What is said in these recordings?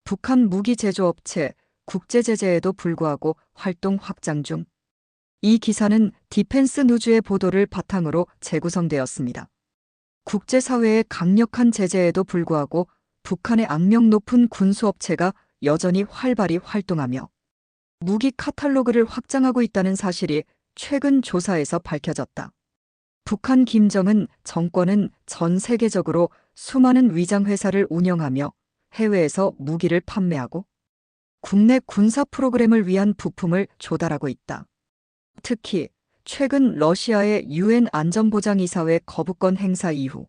북한 무기 제조업체 국제 제재에도 불구하고 활동 확장 중. 이 기사는 디펜스 누즈의 보도를 바탕으로 재구성되었습니다. 국제사회의 강력한 제재에도 불구하고 북한의 악명 높은 군수업체가 여전히 활발히 활동하며 무기 카탈로그를 확장하고 있다는 사실이 최근 조사에서 밝혀졌다. 북한 김정은 정권은 전 세계적으로 수많은 위장회사를 운영하며 해외에서 무기를 판매하고 국내 군사 프로그램을 위한 부품을 조달하고 있다. 특히 최근 러시아의 유엔 안전보장이사회 거부권 행사 이후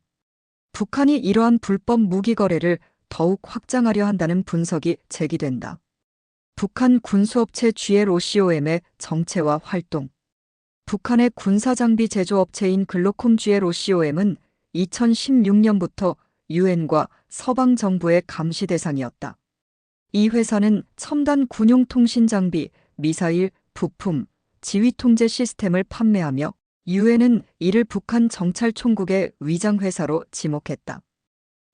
북한이 이러한 불법 무기 거래를 더욱 확장하려 한다는 분석이 제기된다. 북한 군수업체 GLOCOM의 정체와 활동. 북한의 군사장비 제조업체인 글로콤 GLOCOM은 2016년부터 유엔과 서방 정부의 감시 대상이었다. 이 회사는 첨단 군용 통신 장비, 미사일, 부품, 지휘 통제 시스템을 판매하며 유엔은 이를 북한 정찰총국의 위장회사로 지목했다.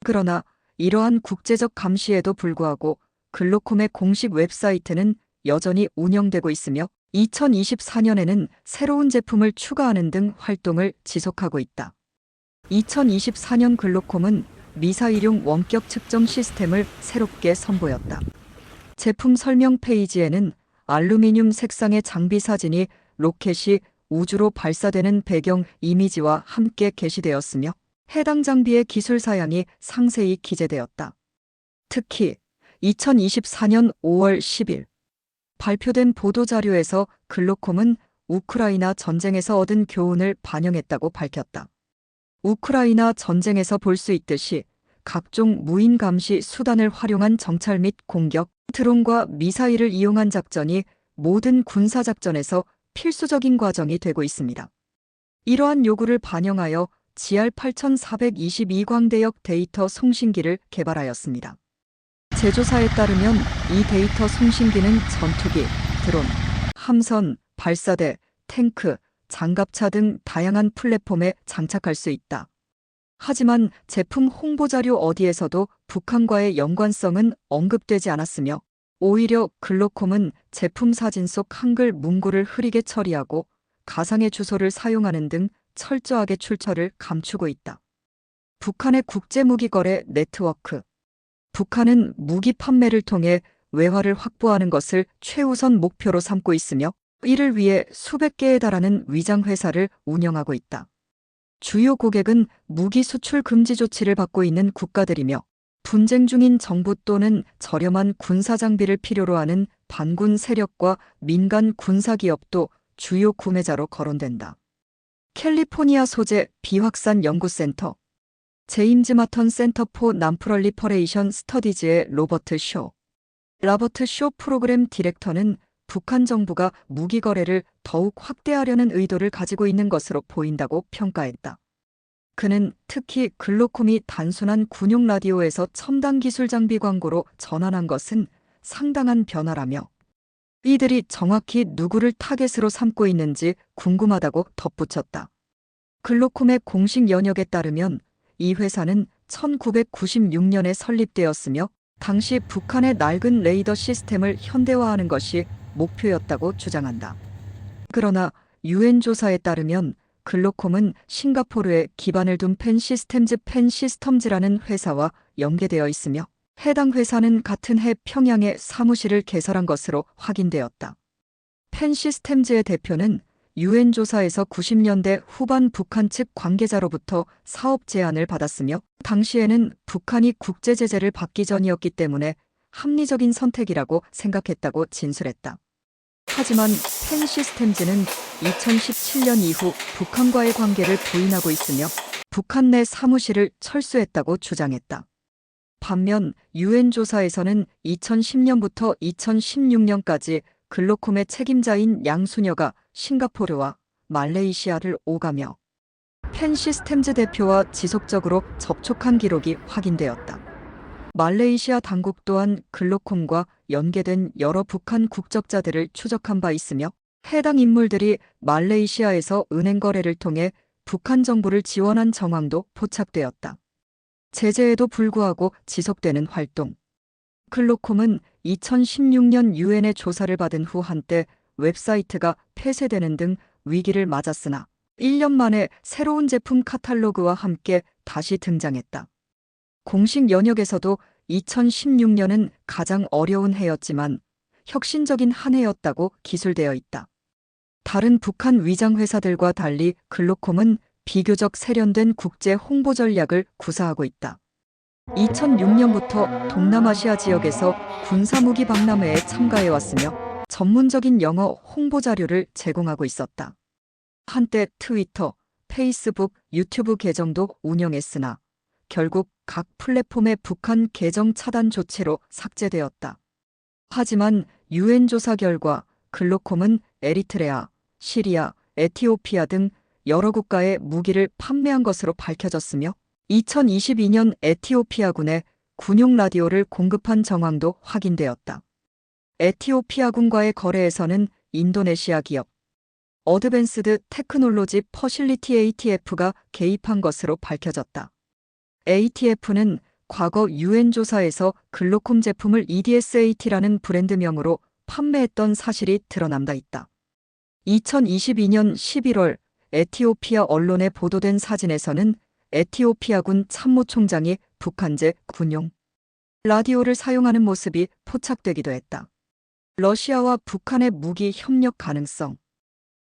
그러나 이러한 국제적 감시에도 불구하고 글로콤의 공식 웹사이트는 여전히 운영되고 있으며 2024년에는 새로운 제품을 추가하는 등 활동을 지속하고 있다. 2024년 글로콤은 미사일용 원격 측정 시스템을 새롭게 선보였다. 제품 설명 페이지에는 알루미늄 색상의 장비 사진이 로켓이 우주로 발사되는 배경 이미지와 함께 게시되었으며 해당 장비의 기술 사양이 상세히 기재되었다. 특히 2024년 5월 10일 발표된 보도자료에서 글로콤은 우크라이나 전쟁에서 얻은 교훈을 반영했다고 밝혔다. 우크라이나 전쟁에서 볼 수 있듯이 각종 무인 감시 수단을 활용한 정찰 및 공격, 드론과 미사일을 이용한 작전이 모든 군사작전에서 필수적인 과정이 되고 있습니다. 이러한 요구를 반영하여 GR8422광대역 데이터 송신기를 개발하였습니다. 제조사에 따르면 이 데이터 송신기는 전투기, 드론, 함선, 발사대, 탱크, 장갑차 등 다양한 플랫폼에 장착할 수 있다. 하지만 제품 홍보자료 어디에서도 북한과의 연관성은 언급되지 않았으며 오히려 글로콤은 제품 사진 속 한글 문구를 흐리게 처리하고 가상의 주소를 사용하는 등 철저하게 출처를 감추고 있다. 북한의 국제무기거래 네트워크. 북한은 무기 판매를 통해 외화를 확보하는 것을 최우선 목표로 삼고 있으며 이를 위해 수백 개에 달하는 위장회사를 운영하고 있다. 주요 고객은 무기 수출 금지 조치를 받고 있는 국가들이며 분쟁 중인 정부 또는 저렴한 군사장비를 필요로 하는 반군 세력과 민간 군사기업도 주요 구매자로 거론된다. 캘리포니아 소재 비확산 연구센터 제임즈 마턴 센터 포 난프럴리퍼레이션 스터디즈의 로버트 쇼 프로그램 디렉터는 북한 정부가 무기 거래를 더욱 확대하려는 의도를 가지고 있는 것으로 보인다고 평가했다. 그는 특히 글로콤이 단순한 군용 라디오에서 첨단 기술 장비 광고로 전환한 것은 상당한 변화라며 이들이 정확히 누구를 타겟으로 삼고 있는지 궁금하다고 덧붙였다. 글로콤의 공식 연역에 따르면 이 회사는 1996년에 설립되었으며 당시 북한의 낡은 레이더 시스템을 현대화하는 것이 목표였다고 주장한다. 그러나 유엔 조사에 따르면 글로콤은 싱가포르에 기반을 둔 펜시스템즈라는 회사와 연계되어 있으며 해당 회사는 같은 해 평양에 사무실을 개설한 것으로 확인되었다. 펜시스템즈의 대표는 유엔 조사에서 90년대 후반 북한 측 관계자로부터 사업 제안을 받았으며 당시에는 북한이 국제 제재를 받기 전이었기 때문에 합리적인 선택이라고 생각했다고 진술했다. 하지만 펜시스템즈는 2017년 이후 북한과의 관계를 부인하고 있으며 북한 내 사무실을 철수했다고 주장했다. 반면 유엔 조사에서는 2010년부터 2016년까지 글로콤의 책임자인 양수녀가 싱가포르와 말레이시아를 오가며 펜시스템즈 대표와 지속적으로 접촉한 기록이 확인되었다. 말레이시아 당국 또한 글로콤과 연계된 여러 북한 국적자들을 추적한 바 있으며 해당 인물들이 말레이시아에서 은행 거래를 통해 북한 정부를 지원한 정황도 포착되었다. 제재에도 불구하고 지속되는 활동. 클로콤은 2016년 유엔의 조사를 받은 후 한때 웹사이트가 폐쇄되는 등 위기를 맞았으나 1년 만에 새로운 제품 카탈로그와 함께 다시 등장했다. 공식 연역에서도 2016년은 가장 어려운 해였지만 혁신적인 한 해였다고 기술되어 있다. 다른 북한 위장 회사들과 달리 클로콤은 비교적 세련된 국제 홍보 전략을 구사하고 있다. 2006년부터 동남아시아 지역에서 군사무기 박람회에 참가해왔으며 전문적인 영어 홍보 자료를 제공하고 있었다. 한때 트위터, 페이스북, 유튜브 계정도 운영했으나 결국 각 플랫폼의 북한 계정 차단 조치로 삭제되었다. 하지만 유엔 조사 결과 클로콤은 에리트레아, 시리아, 에티오피아 등 여러 국가에 무기를 판매한 것으로 밝혀졌으며 2022년 에티오피아군에 군용 라디오를 공급한 정황도 확인되었다. 에티오피아군과의 거래에서는 인도네시아 기업 어드밴스드 테크놀로지 퍼실리티 ATF가 개입한 것으로 밝혀졌다. ATF는 과거 유엔 조사에서 클로콤 제품을 EDSAT라는 브랜드명으로 판매했던 사실이 드러남다 있다. 2022년 11월 에티오피아 언론에 보도된 사진에서는 에티오피아군 참모총장이 북한제 군용 라디오를 사용하는 모습이 포착되기도 했다. 러시아와 북한의 무기 협력 가능성.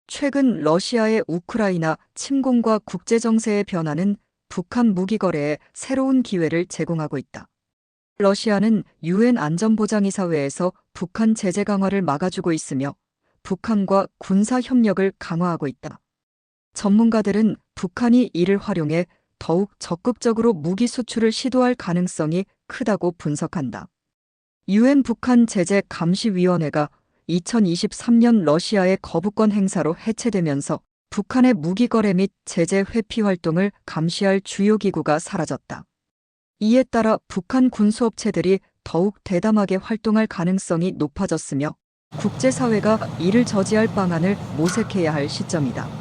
최근 러시아의 우크라이나 침공과 국제정세의 변화는 북한 무기 거래에 새로운 기회를 제공하고 있다. 러시아는 유엔 안전보장이사회에서 북한 제재 강화를 막아주고 있으며 북한과 군사 협력을 강화하고 있다. 전문가들은 북한이 이를 활용해 더욱 적극적으로 무기 수출을 시도할 가능성이 크다고 분석한다. 유엔 북한 제재 감시위원회가 2023년 러시아의 거부권 행사로 해체되면서 북한의 무기 거래 및 제재 회피 활동을 감시할 주요 기구가 사라졌다. 이에 따라 북한 군수업체들이 더욱 대담하게 활동할 가능성이 높아졌으며 국제사회가 이를 저지할 방안을 모색해야 할 시점이다.